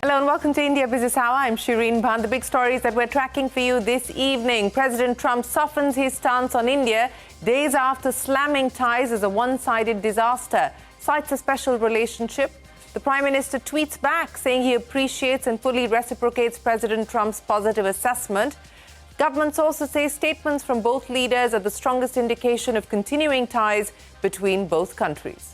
Hello and welcome to India Business Hour. I'm Shireen Bhan. The big stories that we're tracking for you this evening. President Trump softens his stance on India days after slamming ties as a one-sided disaster. Cites a special relationship. The Prime Minister tweets back saying he appreciates and fully reciprocates President Trump's positive assessment. Government sources say statements from both leaders are the strongest indication of continuing ties between both countries.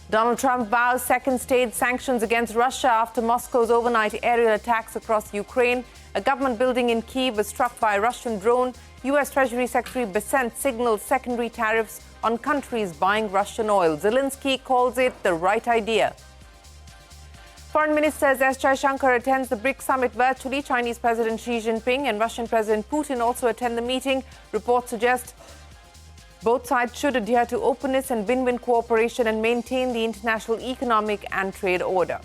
Donald Trump vows second-stage sanctions against Russia after Moscow's overnight aerial attacks across Ukraine. A government building in Kyiv was struck by a Russian drone. U.S. Treasury Secretary Besant signals secondary tariffs on countries buying Russian oil. Zelensky calls it the right idea. Foreign Minister Jaishankar attends the Brics summit virtually. Chinese President Xi Jinping and Russian President Putin also attend the meeting. Reports suggest both sides should adhere to openness and win-win cooperation and maintain the international economic and trade order.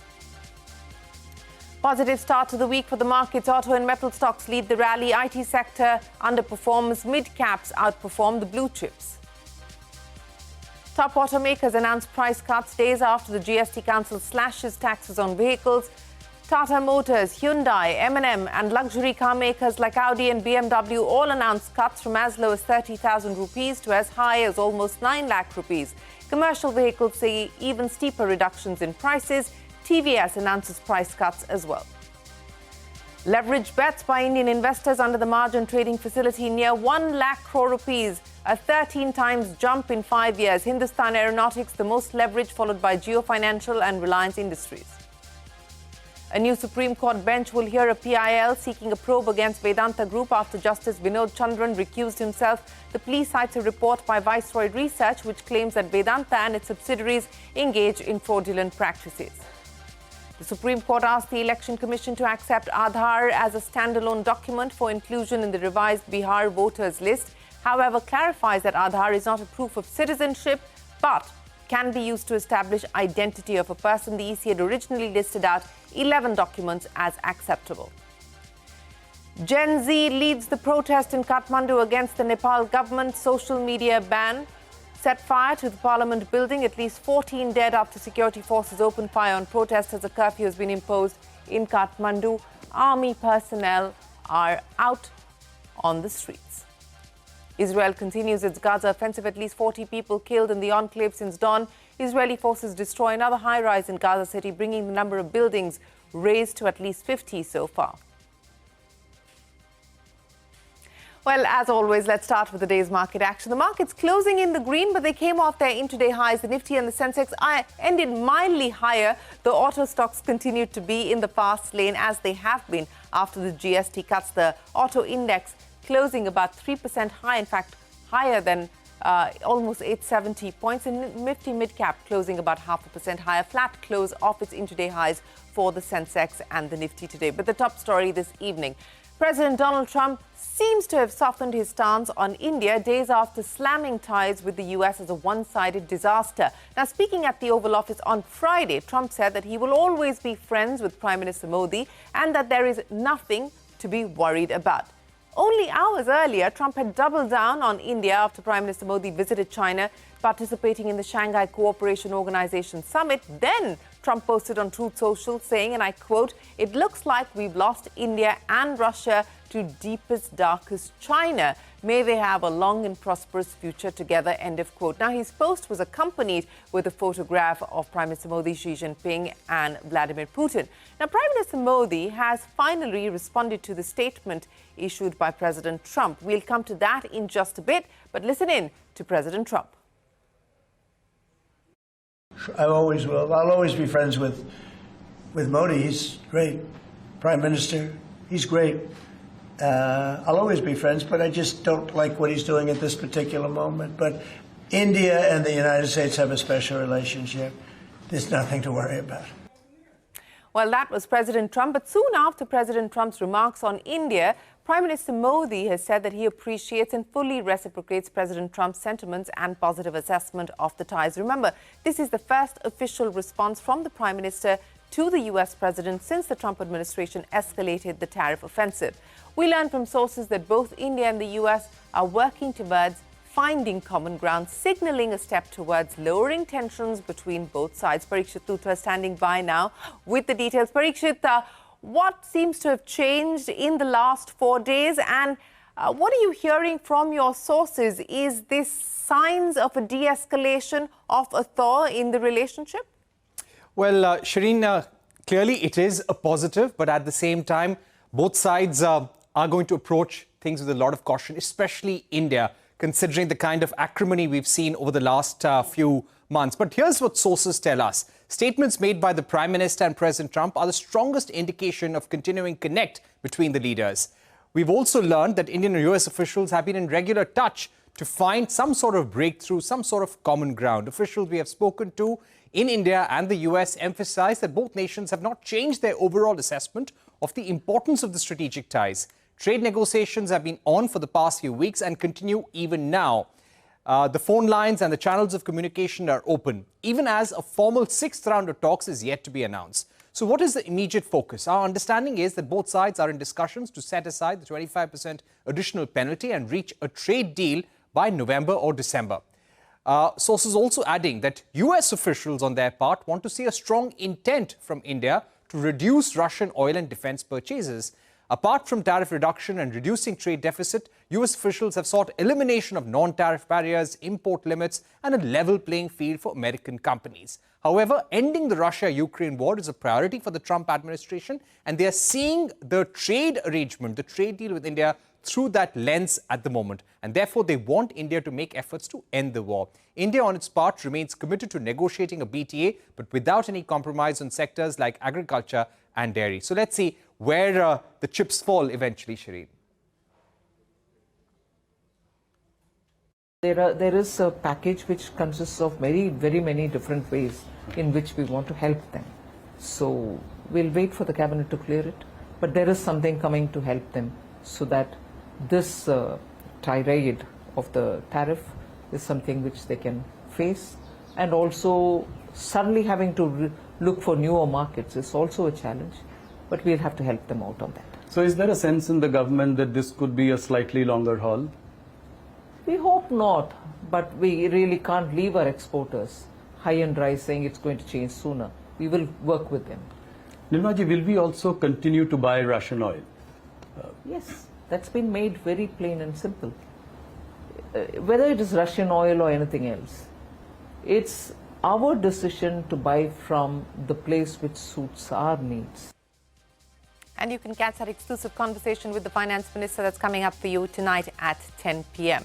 Positive start to the week for the markets. Auto and metal stocks lead the rally. IT sector underperforms. Mid-caps outperform the blue chips. Top automakers announce price cuts days after the GST Council slashes taxes on vehicles. Tata Motors, Hyundai, M&M and luxury car makers like Audi and BMW all announced cuts from as low as 30,000 rupees to as high as almost 9 lakh rupees. Commercial vehicles see even steeper reductions in prices. TVS announces price cuts as well. Leveraged bets by Indian investors under the margin trading facility near 1 lakh crore rupees, a 13 times jump in 5 years. Hindustan Aeronautics, the most leveraged, followed by Jio Financial and Reliance Industries. A new Supreme Court bench will hear a PIL seeking a probe against Vedanta Group after Justice Vinod Chandran recused himself. The plea cites a report by Viceroy Research which claims that Vedanta and its subsidiaries engage in fraudulent practices. The Supreme Court asked the Election Commission to accept aadhaar as a standalone document for inclusion in the revised Bihar voters list. However, clarifies that aadhaar is not a proof of citizenship but can be used to establish identity of a person. The EC had originally listed out 11 documents as acceptable. Gen Z leads the protest in Kathmandu against the Nepal government. Social media ban set fire to the parliament building. At least 14 dead after security forces opened fire on protesters. A curfew has been imposed in Kathmandu. Army personnel are out on the streets. Israel continues its Gaza offensive. At least 40 people killed in the enclave since dawn. Israeli forces destroy another high-rise in Gaza City, bringing the number of buildings raised to at least 50 so far. Well, as always, let's start with the day's market action. The markets closing in the green, but they came off their intraday highs. The Nifty and the Sensex ended mildly higher. The auto stocks continued to be in the fast lane as they have been after the GST cuts. The auto index closing about 3% high, in fact, higher than almost 870 points. And Nifty mid-cap closing about 0.5% higher. Flat close off its intraday highs for the Sensex and the Nifty today. But the top story this evening, President Donald Trump seems to have softened his stance on India days after slamming ties with the US as a one-sided disaster. Now, speaking at the Oval Office on Friday, Trump said that he will always be friends with Prime Minister Modi and that there is nothing to be worried about. Only hours earlier, Trump had doubled down on India after Prime Minister Modi visited China, participating in the Shanghai Cooperation Organization summit. Then Trump posted on Truth Social saying, and I quote, "It looks like we've lost India and Russia to deepest, darkest China. May they have a long and prosperous future together," end of quote. Now, his post was accompanied with a photograph of Prime Minister Modi, Xi Jinping and Vladimir Putin. Now, Prime Minister Modi has finally responded to the statement issued by President Trump. We'll come to that in just a bit, but listen in to President Trump. I always will. I'll always be friends with Modi. He's great. Prime Minister, he's great. I'll always be friends, but I just don't like what he's doing at this particular moment. But India and the United States have a special relationship. There's nothing to worry about. Well, that was President Trump. But soon after President Trump's remarks on India, Prime Minister Modi has said that he appreciates and fully reciprocates President Trump's sentiments and positive assessment of the ties. Remember, this is the first official response from the Prime Minister to the US president since the Trump administration escalated the tariff offensive. We learned from sources that both India and the US are working towards finding common ground, signalling a step towards lowering tensions between both sides. Parikshit Luthra standing by now with the details. Parikshit, what seems to have changed in the last 4 days, and what are you hearing from your sources? Is this signs of a de-escalation, of a thaw in the relationship? Well, Shireen, clearly it is a positive, but at the same time, both sides are going to approach things with a lot of caution, especially India, considering the kind of acrimony we've seen over the last few months. But here's what sources tell us. Statements made by the Prime Minister and President Trump are the strongest indication of continuing connect between the leaders. We've also learned that Indian and US officials have been in regular touch to find some sort of breakthrough, some sort of common ground. Officials we have spoken to in India and the US emphasize that both nations have not changed their overall assessment of the importance of the strategic ties. Trade negotiations have been on for the past few weeks and continue even now. The phone lines and the channels of communication are open, even as a formal 6th round of talks is yet to be announced. So what is the immediate focus? Our understanding is that both sides are in discussions to set aside the 25% additional penalty and reach a trade deal by November or December. Sources also adding that US officials on their part want to see a strong intent from India to reduce Russian oil and defense purchases. Apart from tariff reduction and reducing trade deficit, US officials have sought elimination of non-tariff barriers, import limits, and a level playing field for American companies. However, ending the Russia-Ukraine war is a priority for the Trump administration, and they are seeing the trade arrangement, the trade deal with India, through that lens at the moment. And therefore, they want India to make efforts to end the war. India, on its part, remains committed to negotiating a BTA, but without any compromise on sectors like agriculture and dairy. So let's see where the chips fall eventually, Shireen. There is a package which consists of very many different ways in which we want to help them. So we'll wait for the cabinet to clear it, but there is something coming to help them so that this tirade of the tariff is something which they can face, and also suddenly having to look for newer markets is also a challenge, but we'll have to help them out on that. So is there a sense in the government that this could be a slightly longer haul? We hope not, but we really can't leave our exporters high and dry saying it's going to change sooner. We will work with them. Nirmaji, will we also continue to buy Russian oil? Yes, that's been made very plain and simple. Whether it is Russian oil or anything else, it's our decision to buy from the place which suits our needs. And you can catch that exclusive conversation with the Finance Minister that's coming up for you tonight at 10 p.m.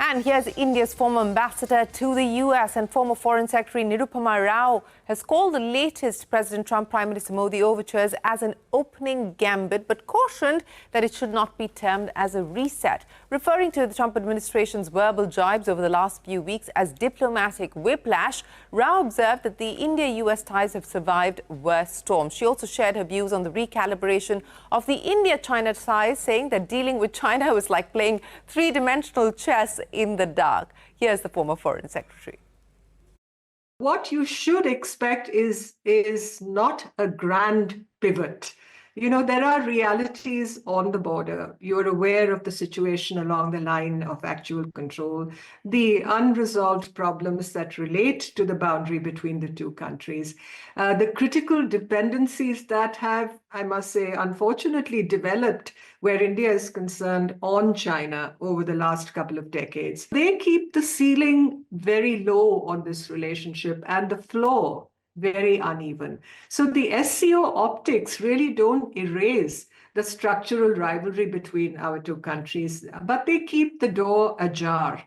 And here's India's former ambassador to the US and former Foreign Secretary Nirupama Rao has called the latest President Trump Prime Minister Modi overtures as an opening gambit, but cautioned that it should not be termed as a reset. Referring to the Trump administration's verbal jibes over the last few weeks as diplomatic whiplash, Rao observed that the India-US ties have survived worse storms. She also shared her views on the recalibration of the India-China ties, saying that dealing with China was like playing three-dimensional chess in the dark. Here's the former Foreign Secretary. What you should expect is not a grand pivot. You know, there are realities on the border. You're aware of the situation along the line of actual control, the unresolved problems that relate to the boundary between the two countries, the critical dependencies that have, I must say, unfortunately developed where India is concerned on China over the last couple of decades. They keep the ceiling very low on this relationship and the floor very uneven. So the SCO optics really don't erase the structural rivalry between our two countries, but they keep the door ajar.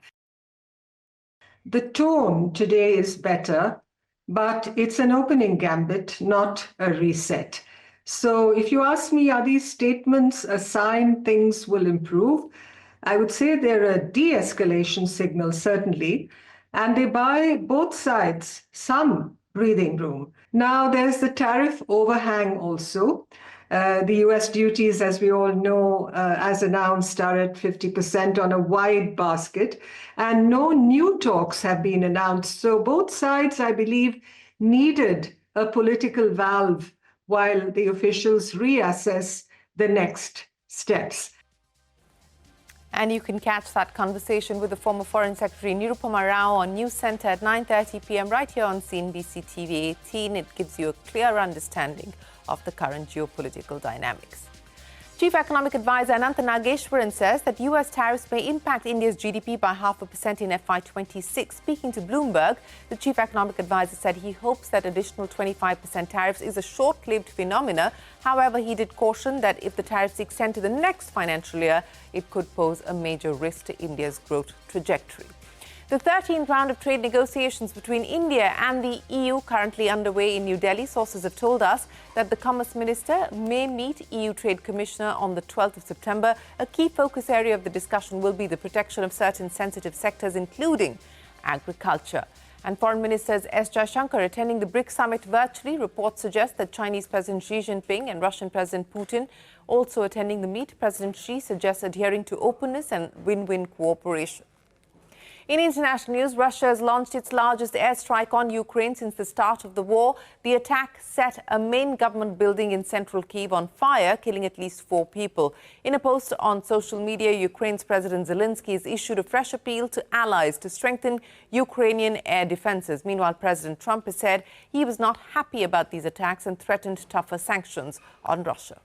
The tone today is better, but it's an opening gambit, not a reset. So if you ask me, are these statements a sign things will improve? I would say they're a de-escalation signal, certainly, and they buy both sides some breathing room. Now, there's the tariff overhang also. The US duties, as we all know, as announced, are at 50% on a wide basket, and no new talks have been announced. So both sides, I believe, needed a political valve while the officials reassess the next steps. And you can catch that conversation with the former Foreign Secretary Nirupama Rao on News Centre at 9:30 p.m. right here on CNBC TV 18. It gives you a clear understanding of the current geopolitical dynamics. Chief Economic Advisor Anantha Nageshwaran says that US tariffs may impact India's GDP by 0.5% in FY26. Speaking to Bloomberg, the Chief Economic Advisor said he hopes that additional 25% tariffs is a short-lived phenomena. However, he did caution that if the tariffs extend to the next financial year, it could pose a major risk to India's growth trajectory. The 13th round of trade negotiations between India and the EU currently underway in New Delhi. Sources have told us that the Commerce Minister may meet EU Trade Commissioner on the 12th of September. A key focus area of the discussion will be the protection of certain sensitive sectors, including agriculture. And Foreign Minister S. Jaishankar attending the Brics summit virtually. Reports suggest that Chinese President Xi Jinping and Russian President Putin also attending the meet. President Xi suggests adhering to openness and win-win cooperation. In international news, Russia has launched its largest airstrike on Ukraine since the start of the war. The attack set a main government building in central Kyiv on fire, killing at least 4 people. In a post on social media, Ukraine's President Zelensky has issued a fresh appeal to allies to strengthen Ukrainian air defenses. Meanwhile, President Trump has said he was not happy about these attacks and threatened tougher sanctions on Russia.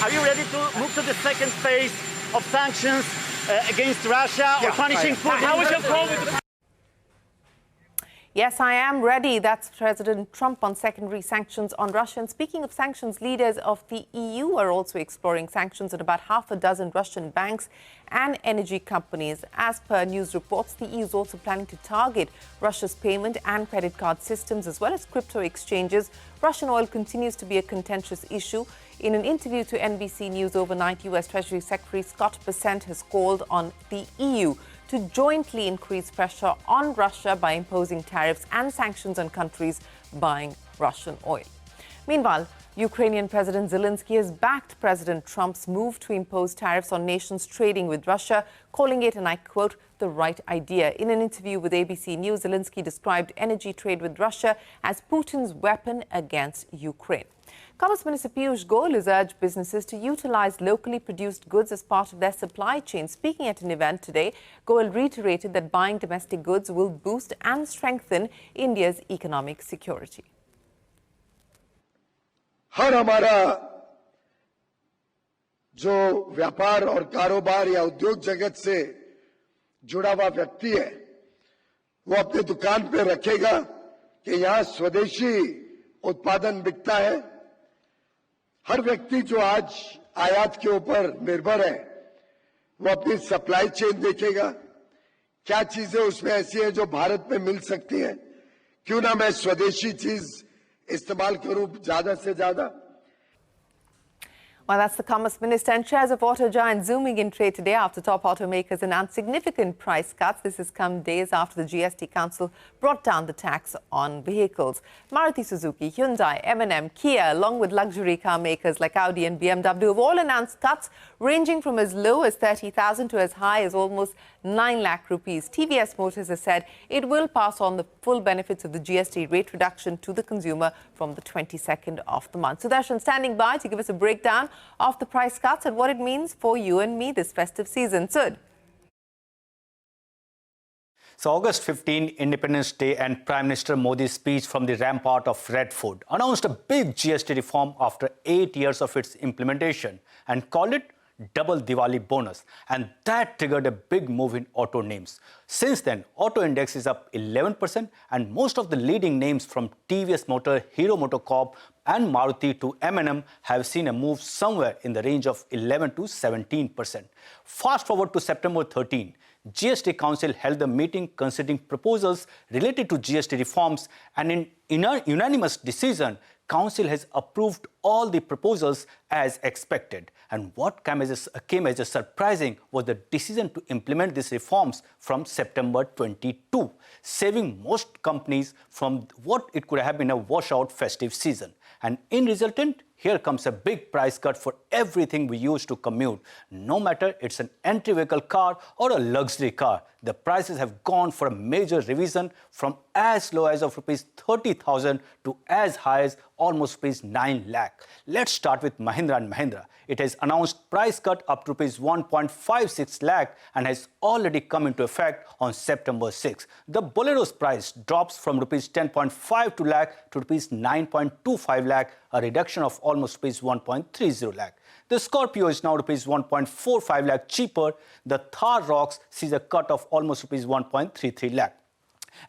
Are you ready to move to the second phase of sanctions against Russia or punishing Putin? How is your call with the... Yes, I am ready. That's President Trump on secondary sanctions on Russia. And speaking of sanctions, leaders of the EU are also exploring sanctions on about half a dozen Russian banks and energy companies. As per news reports, the EU is also planning to target Russia's payment and credit card systems as well as crypto exchanges. Russian oil continues to be a contentious issue. In an interview to NBC News overnight, US Treasury Secretary Scott Bessent has called on the EU to jointly increase pressure on Russia by imposing tariffs and sanctions on countries buying Russian oil. Meanwhile, Ukrainian President Zelensky has backed President Trump's move to impose tariffs on nations trading with Russia, calling it, and I quote, the right idea. In an interview with ABC News, Zelensky described energy trade with Russia as Putin's weapon against Ukraine. Commerce Minister Piyush Goyal has urged businesses to utilize locally produced goods as part of their supply chain. Speaking at an event today, Goyal reiterated that buying domestic goods will boost and strengthen India's economic security. हर हमारा जो व्यापार और कारोबार या उद्योग जगत से जुड़ा हुआ व्यक्ति है वो अपने दुकान पे रखेगा कि यहां स्वदेशी उत्पादन बिकता है। हर व्यक्ति जो आज आयात के ऊपर निर्भर है वो अपनी सप्लाई चेन देखेगा, क्या चीजें उसमें ऐसी हैं जो भारत में मिल सकती हैं, क्यों ना मैं स्वदेशी चीज इस्तेमाल करूं ज्यादा से ज्यादा। Well, that's the Commerce Minister. And shares of auto giants zooming in trade today after top automakers announced significant price cuts. This has come days after the GST Council brought down the tax on vehicles. Maruti Suzuki, Hyundai, M&M, Kia, along with luxury car makers like Audi and BMW have all announced cuts ranging from as low as 30,000 to as high as almost 9 lakh rupees. TVS Motors has said it will pass on the full benefits of the GST rate reduction to the consumer from the 22nd of the month. Sudarshan standing by to give us a breakdown of the price cuts and what it means for you and me this festive season. Sud. So August 15, Independence Day, and Prime Minister Modi's speech from the rampart of Red Fort announced a big GST reform after 8 years of its implementation and called it double Diwali bonus, and that triggered a big move in auto names. Since then, auto index is up 11% and most of the leading names from TVS Motor, Hero MotoCorp and Maruti to M&M have seen a move somewhere in the range of 11 to 17%. Fast forward to September 13. GST Council held a meeting considering proposals related to GST reforms, and in unanimous decision, Council has approved all the proposals as expected. And what came as a surprising was the decision to implement these reforms from September 22, saving most companies from what it could have been a washout festive season. And in resultant, here comes a big price cut for everything we use to commute. No matter it's an entry vehicle car or a luxury car, the prices have gone for a major revision from as low as of rupees 30,000 to as high as almost rupees 9 lakh. Let's start with Mahindra. Mahindra & Mahindra. It has announced price cut up to rupees 1.56 lakh and has already come into effect on September 6. The Bolero's price drops from rupees 10.52 lakh to rupees 9.25 lakh, a reduction of almost rupees 1.30 lakh. The Scorpio is now rupees 1.45 lakh cheaper. The Thar Rocks sees a cut of almost rupees 1.33 lakh.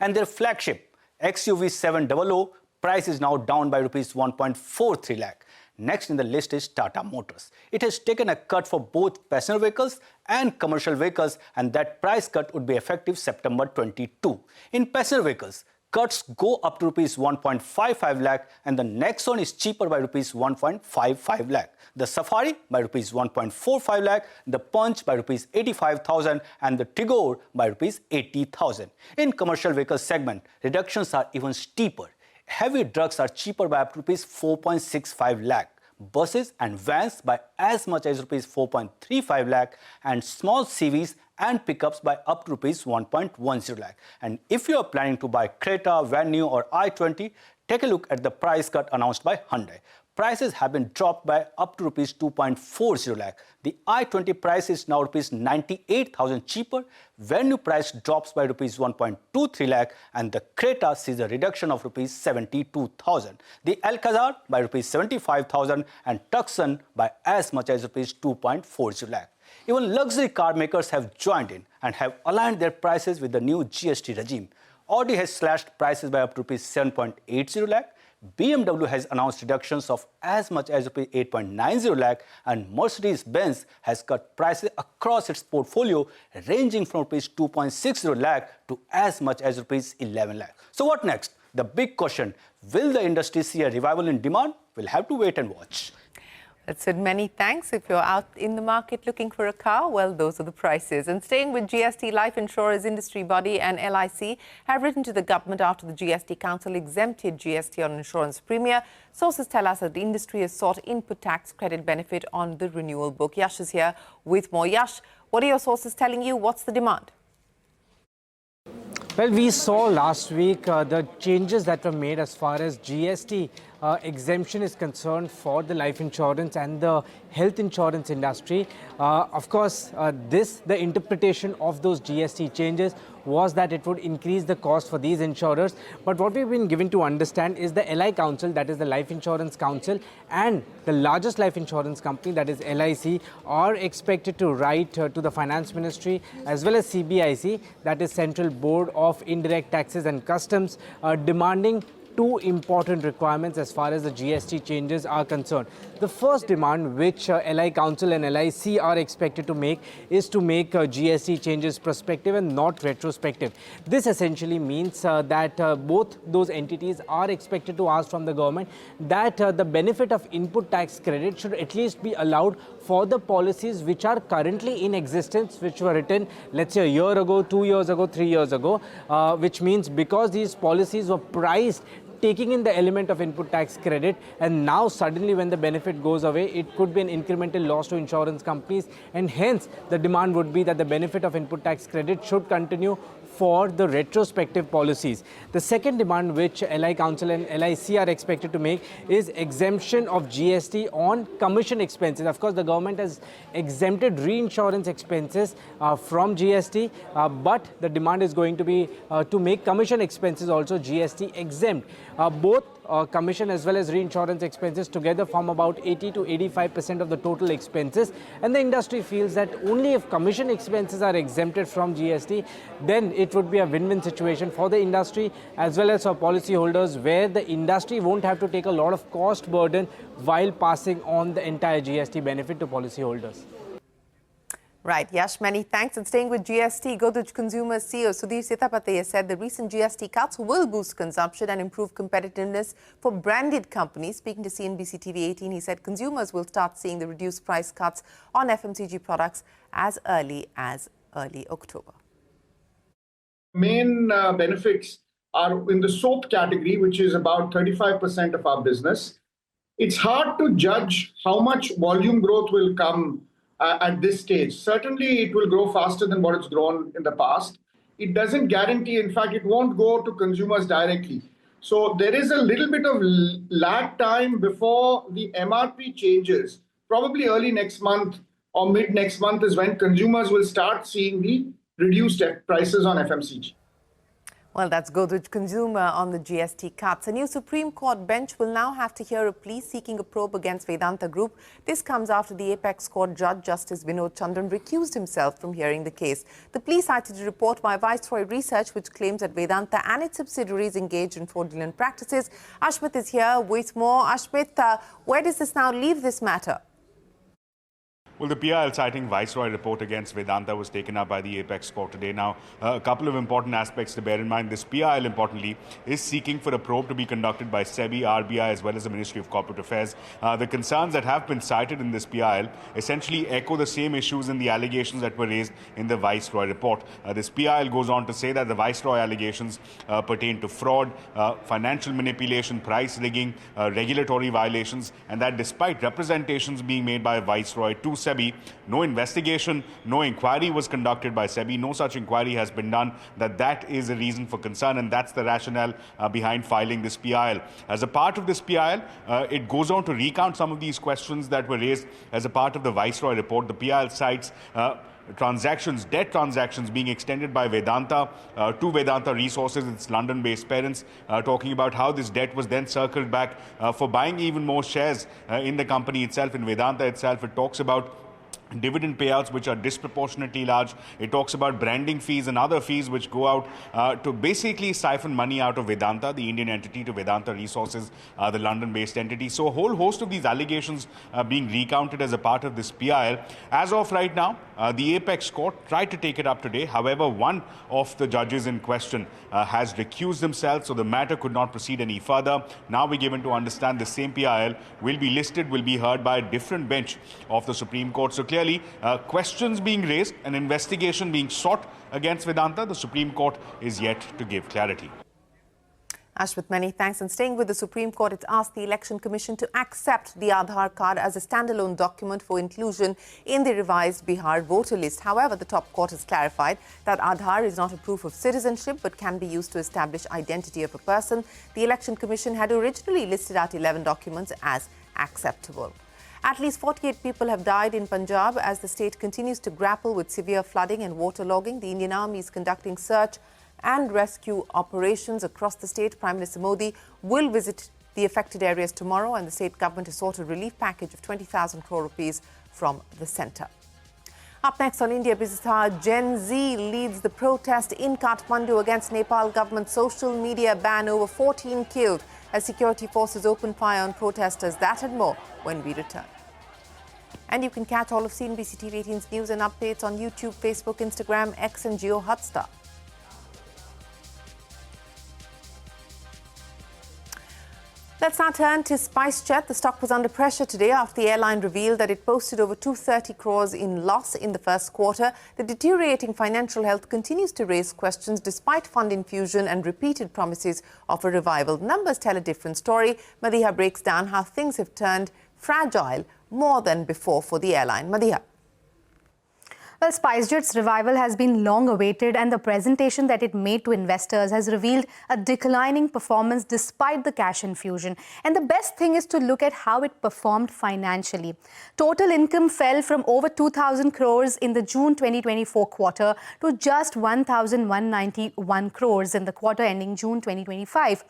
And their flagship XUV 700 price is now down by rupees 1.43 lakh. Next in the list is Tata Motors. It has taken a cut for both passenger vehicles and commercial vehicles, and that price cut would be effective September 22. In passenger vehicles, cuts go up to rupees 1.55 lakh, and the next one is cheaper by rupees 1.55 lakh. The Safari by rupees 1.45 lakh, the Punch by rupees 85,000, and the Tigor by rupees 80,000. In commercial vehicle segment, reductions are even steeper. Heavy trucks are cheaper by up to rupees 4.65 lakh. Buses and vans by as much as rupees 4.35 lakh, and small CVs and pickups by up to rupees 1.10 lakh. And if you are planning to buy Creta, Venue or i20, take a look at the price cut announced by Hyundai. Prices have been dropped by up to rupees 2.40 lakh. The i20 price is now rupees 98,000 cheaper. Venue price drops by rupees 1.23 lakh, and the Creta sees a reduction of rupees 72,000. The Alcazar by rupees 75,000 and Tucson by as much as rupees 2.40 lakh. Even luxury car makers have joined in and have aligned their prices with the new GST regime. Audi has slashed prices by up to rupees 7.80 lakh. BMW has announced reductions of as much as rupees 8.90 lakh, and Mercedes-Benz has cut prices across its portfolio ranging from rupees 2.60 lakh to as much as rupees 11 lakh. So what next? The big question, will the industry see a revival in demand? We'll have to wait and watch. That's it. Many thanks. If you're out in the market looking for a car, well, those are the prices. And staying with GST, life insurers industry body and LIC have written to the government after the GST Council exempted GST on insurance premium. Sources tell us that the industry has sought input tax credit benefit on the renewal book. Yash is here with more. Yash, what are your sources telling you? What's the demand? Well, we saw last week the changes that were made as far as GST exemption is concerned for the life insurance and the health insurance industry. Of course, the interpretation of those GST changes was that it would increase the cost for these insurers. But what we've been given to understand is the LI Council, that is the Life Insurance Council, and the largest life insurance company, that is LIC, are expected to write to the Finance Ministry as well as CBIC, that is Central Board of Indirect Taxes and Customs, demanding two important requirements as far as the GST changes are concerned. The first demand which LI Council and LIC are expected to make is to make GST changes prospective and not retrospective. This essentially means that both those entities are expected to ask from the government that the benefit of input tax credit should at least be allowed for the policies which are currently in existence, which were written, let's say, a year ago, 2 years ago, 3 years ago, which means because these policies were priced taking in the element of input tax credit, and now suddenly when the benefit goes away, it could be an incremental loss to insurance companies, and hence the demand would be that the benefit of input tax credit should continue for the retrospective policies. The second demand which LI Council and LIC are expected to make is exemption of GST on commission expenses. Of course, the government has exempted reinsurance expenses from GST, but the demand is going to be to make commission expenses also GST exempt. Both commission as well as reinsurance expenses together form about 80 to 85% of the total expenses, and the industry feels that only if commission expenses are exempted from GST, then it would be a win-win situation for the industry as well as for policyholders, where the industry won't have to take a lot of cost burden while passing on the entire GST benefit to policyholders. Right, Yash, many thanks. And staying with GST, Godrej Consumer CEO Sudhir Sitapati said the recent GST cuts will boost consumption and improve competitiveness for branded companies. Speaking to CNBC TV 18, he said consumers will start seeing the reduced price cuts on FMCG products as early October. Main benefits are in the soap category, which is about 35% of our business. It's hard to judge how much volume growth will come at this stage. Certainly, it will grow faster than what it's grown in the past. It doesn't guarantee, in fact, it won't go to consumers directly. So there is a little bit of lag time before the MRP changes probably early next month or mid next month is when consumers will start seeing the reduced prices on FMCG. Well, that's Godrej Consumer on the GST cuts. A new Supreme Court bench will now have to hear a plea seeking a probe against Vedanta Group. This comes after the Apex Court Judge Justice Vinod Chandran recused himself from hearing the case. The plea cited a report by Viceroy Research which claims that Vedanta and its subsidiaries engaged in fraudulent practices. Ashmit is here with more. Ashmit, where does this now leave this matter? Well, the PIL citing Viceroy report against Vedanta was taken up by the Apex Court today. Now, a couple of important aspects to bear in mind. This PIL, importantly, is seeking for a probe to be conducted by SEBI, RBI, as well as the Ministry of Corporate Affairs. The concerns that have been cited in this PIL essentially echo the same issues in the allegations that were raised in the Viceroy report. This PIL goes on to say that the Viceroy allegations pertain to fraud, financial manipulation, price rigging, regulatory violations, and that despite representations being made by Viceroy to SEBI, no investigation, no inquiry was conducted by SEBI. No such inquiry has been done. That is a reason for concern, and that's the rationale behind filing this PIL. As a part of this PIL, it goes on to recount some of these questions that were raised as a part of the Viceroy report. The PIL cites debt transactions being extended by Vedanta to Vedanta Resources, its London-based parents, talking about how this debt was then circled back for buying even more shares in the company itself, in Vedanta itself. It talks about dividend payouts which are disproportionately large. It talks about branding fees and other fees which go out to basically siphon money out of Vedanta, the Indian entity, to Vedanta Resources, the London-based entity. So a whole host of these allegations being recounted as a part of this PIL. As of right now, the Apex Court tried to take it up today. However, one of the judges in question has recused himself, so the matter could not proceed any further. Now we're given to understand the same PIL will be heard by a different bench of the Supreme Court. So clearly, questions being raised, an investigation being sought against Vedanta. The Supreme Court is yet to give clarity. Ashmit, many thanks. And staying with the Supreme Court, it asked the Election Commission to accept the Aadhaar card as a standalone document for inclusion in the revised Bihar voter list. However, the top court has clarified that Aadhaar is not a proof of citizenship but can be used to establish identity of a person. The Election Commission had originally listed out 11 documents as acceptable. At least 48 people have died in Punjab as the state continues to grapple with severe flooding and waterlogging. The Indian Army is conducting search and rescue operations across the state. Prime Minister Modi will visit the affected areas tomorrow, and the state government has sought a relief package of 20,000 crore rupees from the centre. Up next on India Business Hour, Gen Z leads the protest in Kathmandu against Nepal government social media ban. Over 14 killed as security forces open fire on protesters. That and more when we return. And you can catch all of CNBC TV 18's news and updates on YouTube, Facebook, Instagram, X and Jio Hotstar. Let's now turn to SpiceJet. The stock was under pressure today after the airline revealed that it posted over 230 crores in loss in the first quarter. The deteriorating financial health continues to raise questions despite fund infusion and repeated promises of a revival. Numbers tell a different story. Madiha breaks down how things have turned fragile more than before for the airline. Madiha. Well, SpiceJet's revival has been long awaited, and the presentation that it made to investors has revealed a declining performance despite the cash infusion. And the best thing is to look at how it performed financially. Total income fell from over 2,000 crores in the June 2024 quarter to just 1,191 crores in the quarter ending June 2025.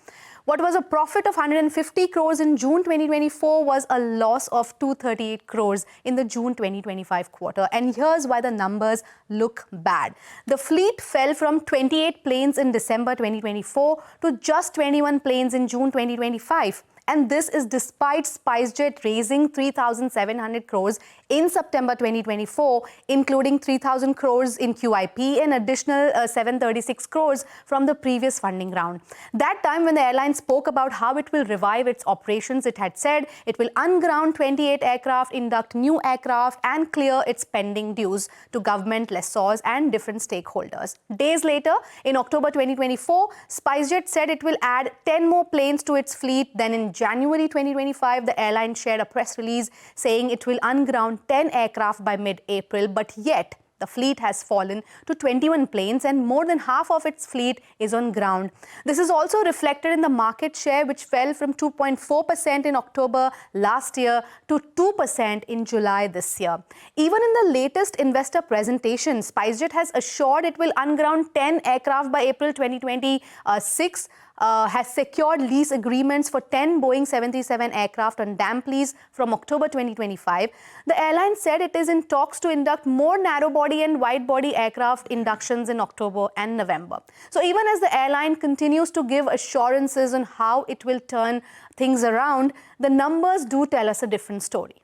What was a profit of 150 crores in June 2024 was a loss of 238 crores in the June 2025 quarter. And here's why the numbers look bad. The fleet fell from 28 planes in December 2024 to just 21 planes in June 2025. And this is despite SpiceJet raising 3,700 crores in September 2024, including 3,000 crores in QIP and additional 736 crores from the previous funding round. That time when the airline spoke about how it will revive its operations, it had said it will unground 28 aircraft, induct new aircraft and clear its pending dues to government, lessors and different stakeholders. Days later, in October 2024, SpiceJet said it will add 10 more planes to its fleet. Then in January 2025, the airline shared a press release saying it will unground 10 aircraft by mid-April, but yet The fleet has fallen to 21 planes and more than half of its fleet is on ground. This is also reflected in the market share, which fell from 2.4% in October last year to 2% in July this year. Even in the latest investor presentation, SpiceJet has assured it will unground 10 aircraft by April 2026. Has secured lease agreements for 10 Boeing 737 aircraft on damp lease from October 2025. The airline said it is in talks to induct more narrow-body and wide-body aircraft inductions in October and November. So even as the airline continues to give assurances on how it will turn things around, the numbers do tell us a different story.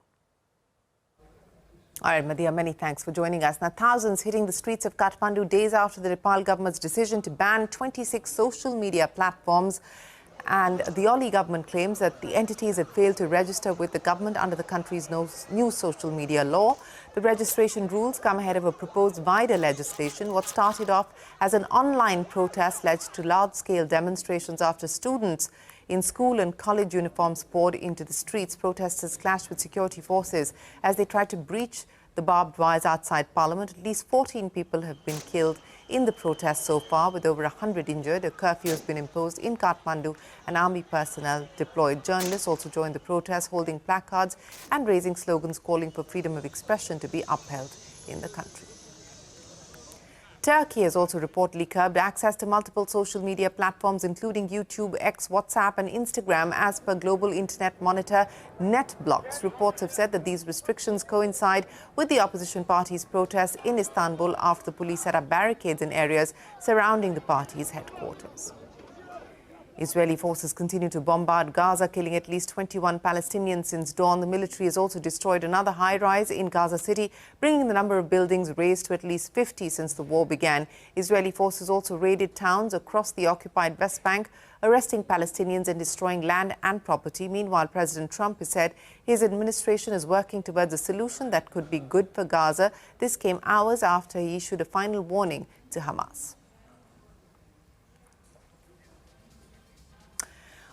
All right, Madhya, many thanks for joining us. Now, thousands hitting the streets of Kathmandu days after the Nepal government's decision to ban 26 social media platforms. And the Oli government claims that the entities had failed to register with the government under the country's new social media law. The registration rules come ahead of a proposed wider legislation. What started off as an online protest led to large-scale demonstrations after students in school and college uniforms poured into the streets. Protesters clashed with security forces as they tried to breach the barbed wires outside Parliament. At least 14 people have been killed in the protests so far, with over 100 injured. A curfew has been imposed in Kathmandu and army personnel deployed. Journalists also joined the protests, holding placards and raising slogans calling for freedom of expression to be upheld in the country. Turkey has also reportedly curbed access to multiple social media platforms, including YouTube, X, WhatsApp and Instagram, as per global internet monitor NetBlocks. Reports have said that these restrictions coincide with the opposition party's protests in Istanbul after the police set up barricades in areas surrounding the party's headquarters. Israeli forces continue to bombard Gaza, killing at least 21 Palestinians since dawn. The military has also destroyed another high-rise in Gaza City, bringing the number of buildings razed to at least 50 since the war began. Israeli forces also raided towns across the occupied West Bank, arresting Palestinians and destroying land and property. Meanwhile, President Trump has said his administration is working towards a solution that could be good for Gaza. This came hours after he issued a final warning to Hamas.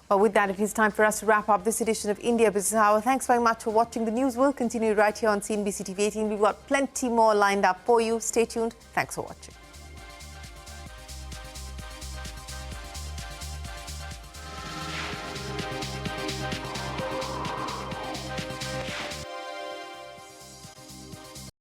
Well, with that, it is time for us to wrap up this edition of India Business Hour. Thanks very much for watching. The news will continue right here on CNBC TV 18. We've got plenty more lined up for you. Stay tuned. Thanks for watching.